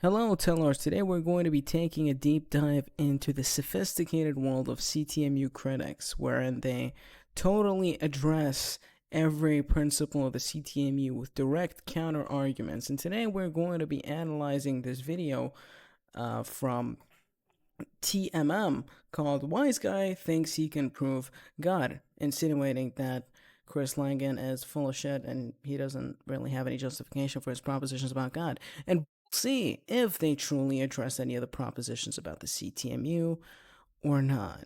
Hello, Tellers. Today we're going to be taking a deep dive into the sophisticated world of CTMU critics, wherein they totally address every principle of the CTMU with direct counter arguments. And today we're going to be analyzing this video from TMM called "Wise Guy Thinks He Can Prove God," insinuating that Chris Langan is full of shit and he doesn't really have any justification for his propositions about God. And we'll see if they truly address any of the propositions about the CTMU or not.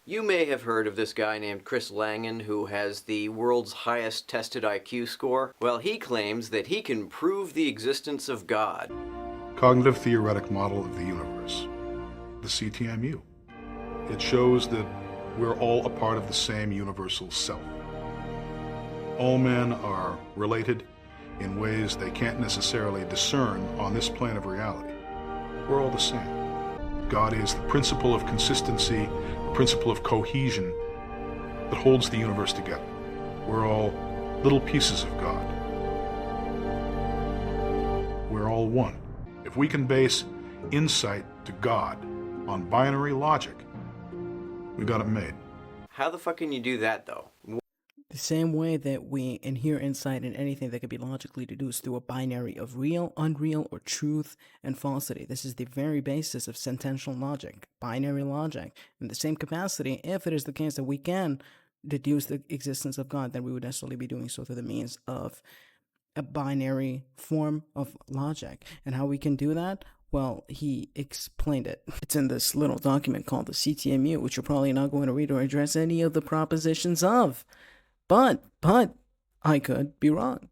You may have heard of this guy named Chris Langan who has the world's highest tested IQ score. Well, he claims that he can prove the existence of God. Cognitive theoretic model of the universe, the CTMU. It shows that we're all a part of the same universal self. All men are related in ways they can't necessarily discern on this plane of reality. We're all the same. God is the principle of consistency, the principle of cohesion that holds the universe together. We're all little pieces of God. We're all one. If we can base insight to God on binary logic, we got it made. How the fuck can you do that, though? The same way that we inhere insight in anything that can be logically deduced through a binary of real, unreal, or truth and falsity. This is the very basis of sentential logic, binary logic. In the same capacity, if it is the case that we can deduce the existence of God, then we would necessarily be doing so through the means of a binary form of logic. And how we can do that? Well, he explained it. It's in this little document called the CTMU, which you're probably not going to read or address any of the propositions of. But I could be wrong.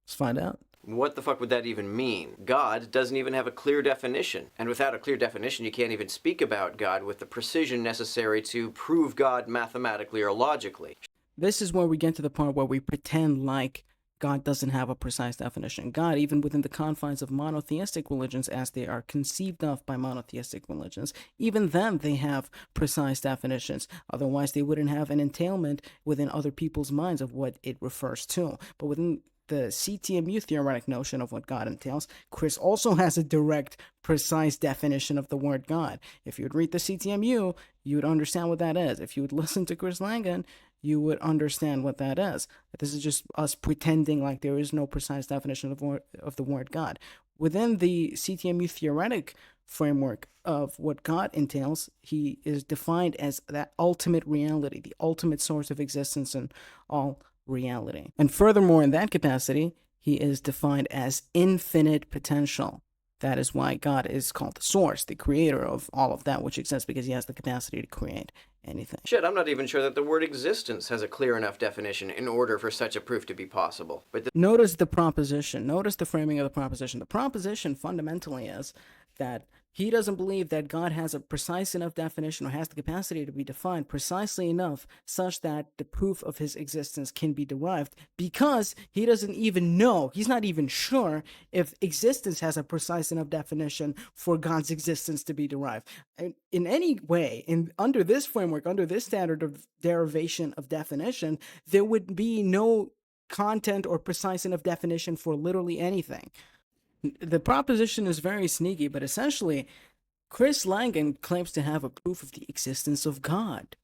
Let's find out. What the fuck would that even mean? God doesn't even have a clear definition. And without a clear definition, you can't even speak about God with the precision necessary to prove God mathematically or logically. This is where we get to the part where we pretend like God doesn't have a precise definition. God, even within the confines of monotheistic religions as they are conceived of by monotheistic religions, even then they have precise definitions. Otherwise, they wouldn't have an entailment within other people's minds of what it refers to. But within the CTMU theoretic notion of what God entails, Chris also has a direct, precise definition of the word God. If you would read the CTMU, you would understand what that is. If you would listen to Chris Langan, you would understand what that is. This is just us pretending like there is no precise definition of the word God. Within the CTMU theoretic framework of what God entails, he is defined as that ultimate reality, the ultimate source of existence in all reality. And furthermore, in that capacity, he is defined as infinite potential. That is why God is called the source, the creator of all of that which exists, because he has the capacity to create anything. Shit, I'm not even sure that the word existence has a clear enough definition in order for such a proof to be possible. But notice the proposition. Notice the framing of the proposition. The proposition fundamentally is that he doesn't believe that God has a precise enough definition or has the capacity to be defined precisely enough such that the proof of his existence can be derived, because he doesn't even know, he's not even sure if existence has a precise enough definition for God's existence to be derived. In any way, under this framework, under this standard of derivation of definition, there would be no content or precise enough definition for literally anything. The proposition is very sneaky, but essentially, Chris Langan claims to have a proof of the existence of God.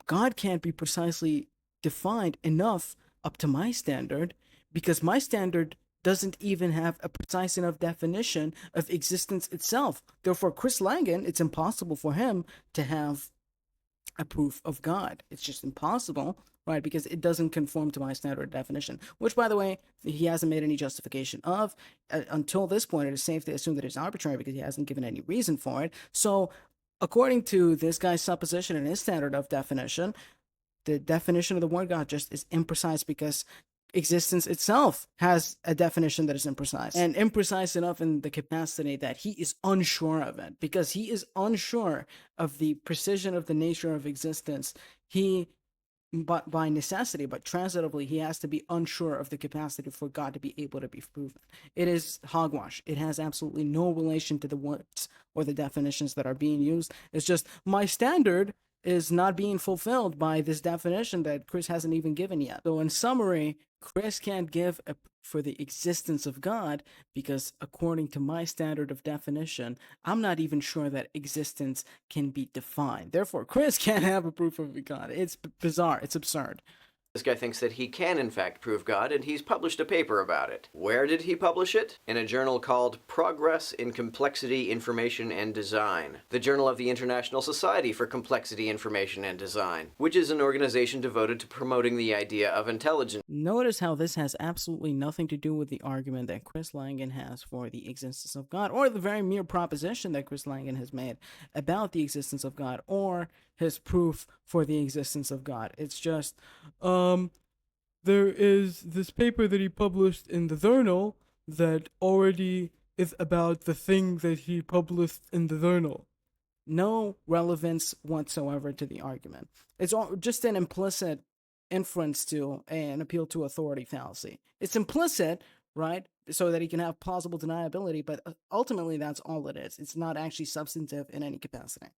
God can't be precisely defined enough up to my standard, because my standard doesn't even have a precise enough definition of existence itself. Therefore, Chris Langan, it's impossible for him to have a proof of God. It's just impossible, right? Because it doesn't conform to my standard definition, which, by the way, he hasn't made any justification of. Until this point, it is safe to assume that it's arbitrary because he hasn't given any reason for it. So, according to this guy's supposition and his standard of definition, the definition of the word God just is imprecise because existence itself has a definition that is imprecise, and imprecise enough in the capacity that he is unsure of it. Because he is unsure of the precision of the nature of existence, but by necessity, but transitively, he has to be unsure of the capacity for God to be able to be proven. It is hogwash. It has absolutely no relation to the words or the definitions that are being used. It's just my standard is not being fulfilled by this definition that Chris hasn't even given yet. So in summary, Chris can't give a for the existence of God, because according to my standard of definition, I'm not even sure that existence can be defined. Therefore, Chris can't have a proof of God. It's bizarre. It's absurd. This guy thinks that he can in fact prove God, and he's published a paper about it. Where did he publish it? In a journal called Progress in Complexity, Information, and Design, the journal of the International Society for Complexity, Information, and Design, which is an organization devoted to promoting the idea of intelligence. Notice how this has absolutely nothing to do with the argument that Chris Langan has for the existence of God, or the very mere proposition that Chris Langan has made about the existence of God, or his proof for the existence of God. It's just, there is this paper that he published in the journal that already is about the thing that he published in the journal. No relevance whatsoever to the argument. It's all just an implicit inference to an appeal to authority fallacy. It's implicit, right? So that he can have plausible deniability, but ultimately that's all it is. It's not actually substantive in any capacity.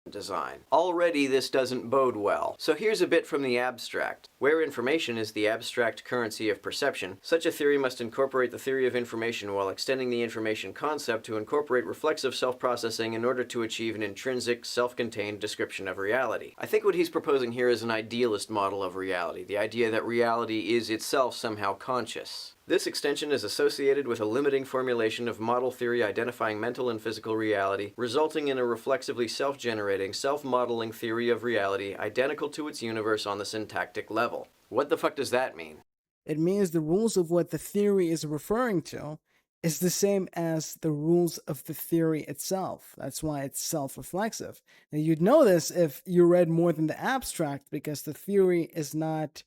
Design. Already this doesn't bode well. So here's a bit from the abstract. Where information is the abstract currency of perception, such a theory must incorporate the theory of information while extending the information concept to incorporate reflexive self-processing in order to achieve an intrinsic, self-contained description of reality. I think what he's proposing here is an idealist model of reality, the idea that reality is itself somehow conscious. This extension is associated with a limiting formulation of model theory identifying mental and physical reality, resulting in a reflexively self-generating, self-modeling theory of reality identical to its universe on the syntactic level. What the fuck does that mean? It means the rules of what the theory is referring to is the same as the rules of the theory itself. That's why it's self-reflexive. And you'd know this if you read more than the abstract, because the theory is not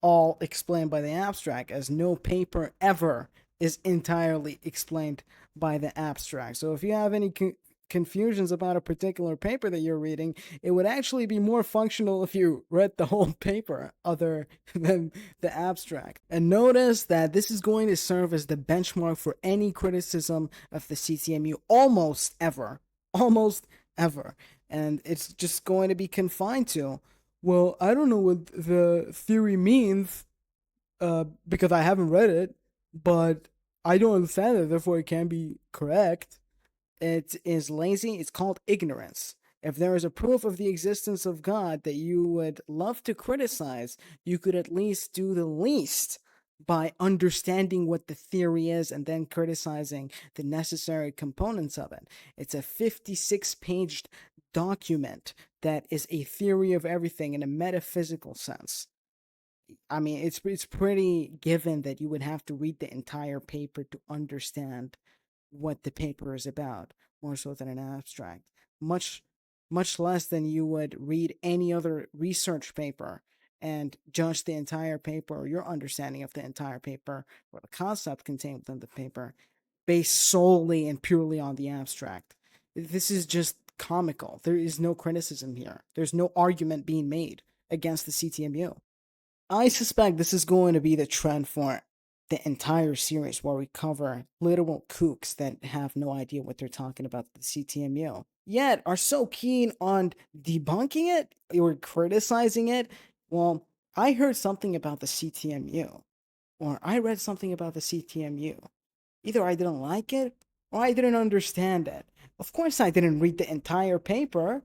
all explained by the abstract, as no paper ever is entirely explained by the abstract. So if you have any confusions about a particular paper that you're reading, it would actually be more functional if you read the whole paper other than the abstract. And notice that this is going to serve as the benchmark for any criticism of the CTMU almost ever. And it's just going to be confined to, well, I don't know what the theory means because I haven't read it, but I don't understand it, therefore it can be correct. It is lazy. It's called ignorance. If there is a proof of the existence of God that you would love to criticize, you could at least do the least by understanding what the theory is and then criticizing the necessary components of it. It's a 56-page document that is a theory of everything in a metaphysical sense. I mean, it's pretty given that you would have to read the entire paper to understand what the paper is about, more so than an abstract. Much less than you would read any other research paper and judge the entire paper or your understanding of the entire paper or the concept contained within the paper based solely and purely on the abstract. This is just comical. There is no criticism here. There's no argument being made against the CTMU. I suspect this is going to be the trend for the entire series, where we cover literal kooks that have no idea what they're talking about the CTMU, yet are so keen on debunking it or criticizing it. Well, I heard something about the CTMU, or I read something about the CTMU. Either I didn't like it, or I didn't understand it. Of course I didn't read the entire paper,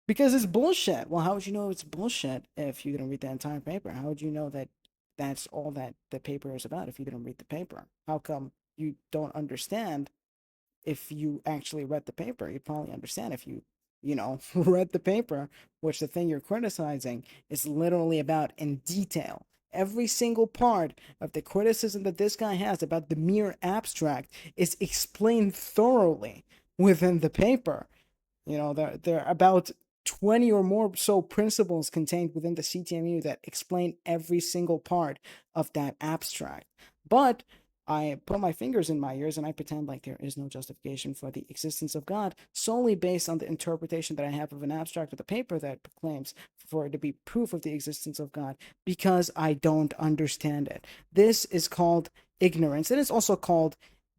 because it's bullshit. Well, how would you know it's bullshit if you didn't read the entire paper? How would you know that that's all that the paper is about if you didn't read the paper? How come you don't understand if you actually read the paper? You'd probably understand if you read the paper, which the thing you're criticizing is literally about in detail. Every single part of the criticism that this guy has about the mere abstract is explained thoroughly within the paper. There are about 20 or more so principles contained within the CTMU that explain every single part of that abstract. But I put my fingers in my ears and I pretend like there is no justification for the existence of God solely based on the interpretation that I have of an abstract of the paper that proclaims for it to be proof of the existence of God, because I don't understand it. This is called ignorance. It is also called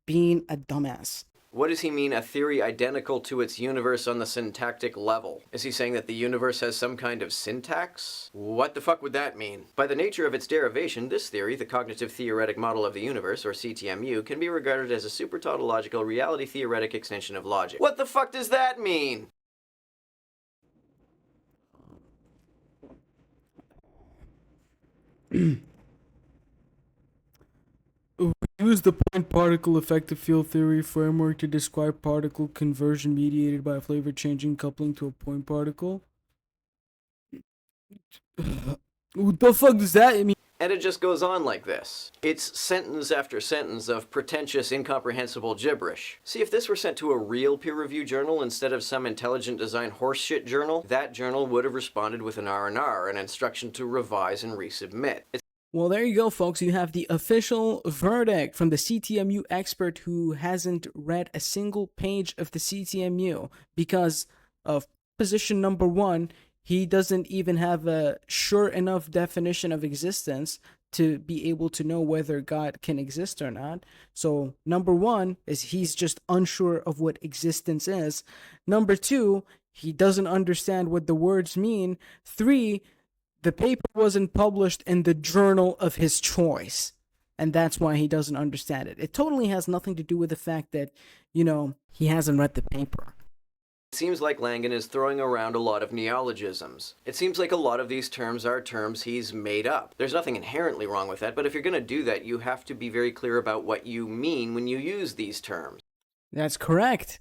being a dumbass. What does he mean, a theory identical to its universe on the syntactic level? Is he saying that the universe has some kind of syntax? What the fuck would that mean? By the nature of its derivation, this theory, the cognitive theoretic model of the universe, or CTMU, can be regarded as a super-tautological reality theoretic extension of logic. What the fuck does that mean? We use the point particle effective field theory framework to describe particle conversion mediated by flavor changing coupling to a point particle. What the fuck does that mean? And it just goes on like this. It's sentence after sentence of pretentious, incomprehensible gibberish. See, if this were sent to a real peer-reviewed journal instead of some intelligent design horseshit journal, that journal would have responded with an R&R, an instruction to revise and resubmit. Well, there you go, folks. You have the official verdict from the CTMU expert who hasn't read a single page of the CTMU because of position number 1. He doesn't even have a sure enough definition of existence to be able to know whether God can exist or not. So number 1 is he's just unsure of what existence is. Number 2, he doesn't understand what the words mean. 3, the paper wasn't published in the journal of his choice, and that's why he doesn't understand it. It totally has nothing to do with the fact that, he hasn't read the paper. It seems like Langan is throwing around a lot of neologisms. It seems like a lot of these terms are terms he's made up. There's nothing inherently wrong with that, but if you're going to do that, you have to be very clear about what you mean when you use these terms. That's correct.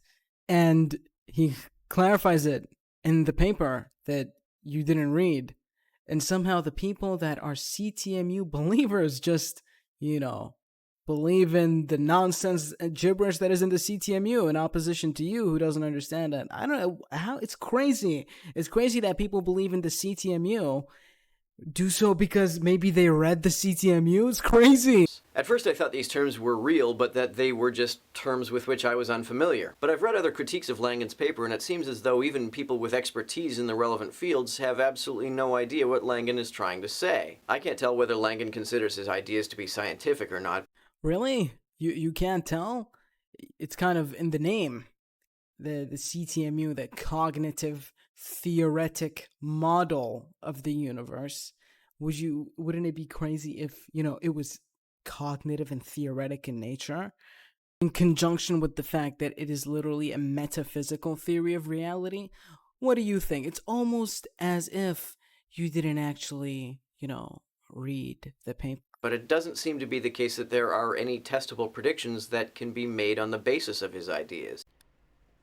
And he clarifies it in the paper that you didn't read. And somehow the people that are CTMU believers just, believe in the nonsense and gibberish that is in the CTMU in opposition to you who doesn't understand it. I don't know how, it's crazy. It's crazy that people believe in the CTMU, do so because maybe they read the CTMU. It's crazy. At first I thought these terms were real, but that they were just terms with which I was unfamiliar. But I've read other critiques of Langan's paper, and it seems as though even people with expertise in the relevant fields have absolutely no idea what Langan is trying to say. I can't tell whether Langan considers his ideas to be scientific or not. Really? You can't tell? It's kind of in the name. The CTMU, the cognitive theoretic model of the universe. Wouldn't it be crazy if, it was cognitive and theoretic in nature, in conjunction with the fact that it is literally a metaphysical theory of reality? What do you think? It's almost as if you didn't actually, read the paper. But it doesn't seem to be the case that there are any testable predictions that can be made on the basis of his ideas.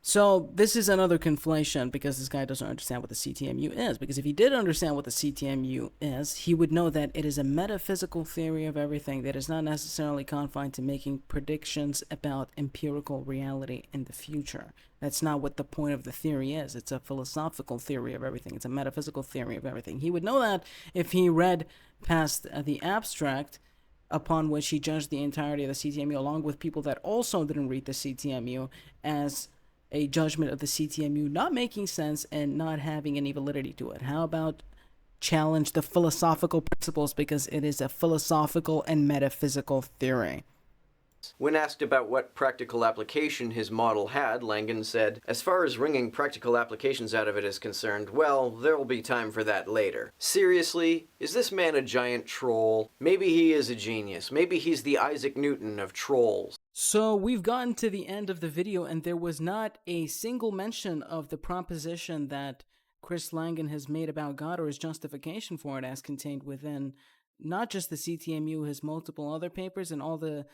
So this is another conflation because this guy doesn't understand what the CTMU is. Because if he did understand what the CTMU is, he would know that it is a metaphysical theory of everything that is not necessarily confined to making predictions about empirical reality in the future. That's not what the point of the theory is. It's a philosophical theory of everything. It's a metaphysical theory of everything. He would know that if he read past the abstract upon which he judged the entirety of the CTMU, along with people that also didn't read the CTMU, as a judgment of the CTMU not making sense and not having any validity to it. How about challenge the philosophical principles because it is a philosophical and metaphysical theory? When asked about what practical application his model had, Langan said, "As far as wringing practical applications out of it is concerned, well, there'll be time for that later." Seriously? Is this man a giant troll? Maybe he is a genius. Maybe he's the Isaac Newton of trolls. So we've gotten to the end of the video, and there was not a single mention of the proposition that Chris Langan has made about God or his justification for it as contained within not just the CTMU, his multiple other papers and all the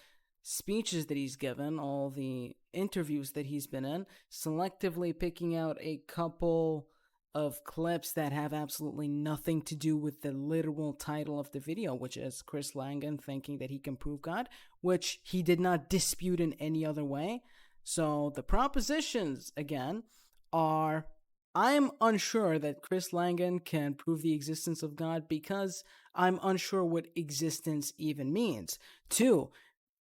speeches that he's given, all the interviews that he's been in, selectively picking out a couple of clips that have absolutely nothing to do with the literal title of the video, which is Chris Langan thinking that he can prove God, which he did not dispute in any other way. So the propositions, again, are: I'm unsure that Chris Langan can prove the existence of God because I'm unsure what existence even means. 2,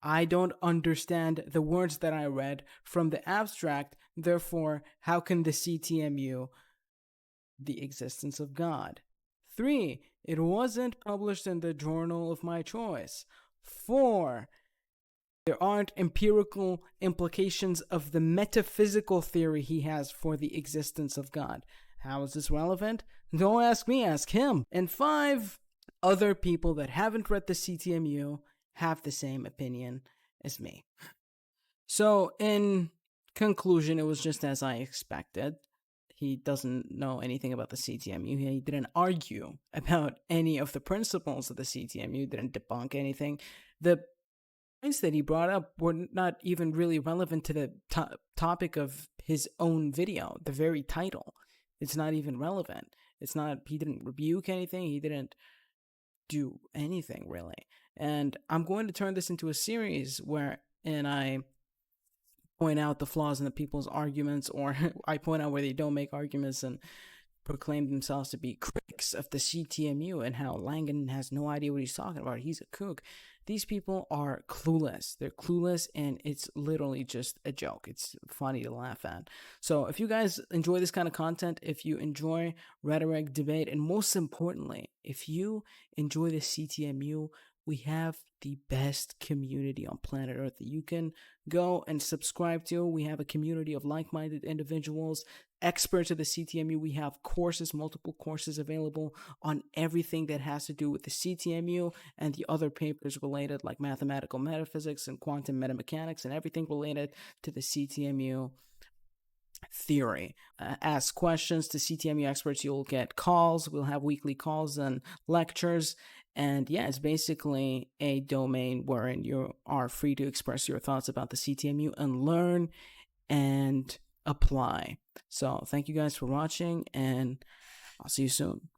I don't understand the words that I read from the abstract, therefore, how can the CTMU the existence of God? 3, it wasn't published in the journal of my choice. 4, There aren't empirical implications of the metaphysical theory he has for the existence of God. How is this relevant? Don't ask me, ask him. And 5 other people that haven't read the CTMU have the same opinion as me. So, in conclusion, it was just as I expected. He doesn't know anything about the CTMU. He didn't argue about any of the principles of the CTMU, didn't debunk anything. The points that he brought up were not even really relevant to the topic of his own video, the very title. It's not even relevant. It's not, he didn't rebuke anything. He didn't do anything really. And I'm going to turn this into a series wherein I point out the flaws in the people's arguments, or I point out where they don't make arguments and proclaim themselves to be critics of the CTMU and how Langan has no idea what he's talking about. He's a kook. These people are clueless. They're clueless, and it's literally just a joke. It's funny to laugh at. So if you guys enjoy this kind of content, if you enjoy rhetoric, debate, and most importantly, if you enjoy the CTMU, we have the best community on planet Earth that you can go and subscribe to. We have a community of like-minded individuals, experts of the CTMU. We have courses, multiple courses available on everything that has to do with the CTMU and the other papers related, like mathematical metaphysics and quantum metamechanics and everything related to the CTMU theory. Ask questions to CTMU experts. You'll get calls. We'll have weekly calls and lectures. And yeah, it's basically a domain wherein you are free to express your thoughts about the CTMU and learn and apply. So thank you guys for watching, and I'll see you soon.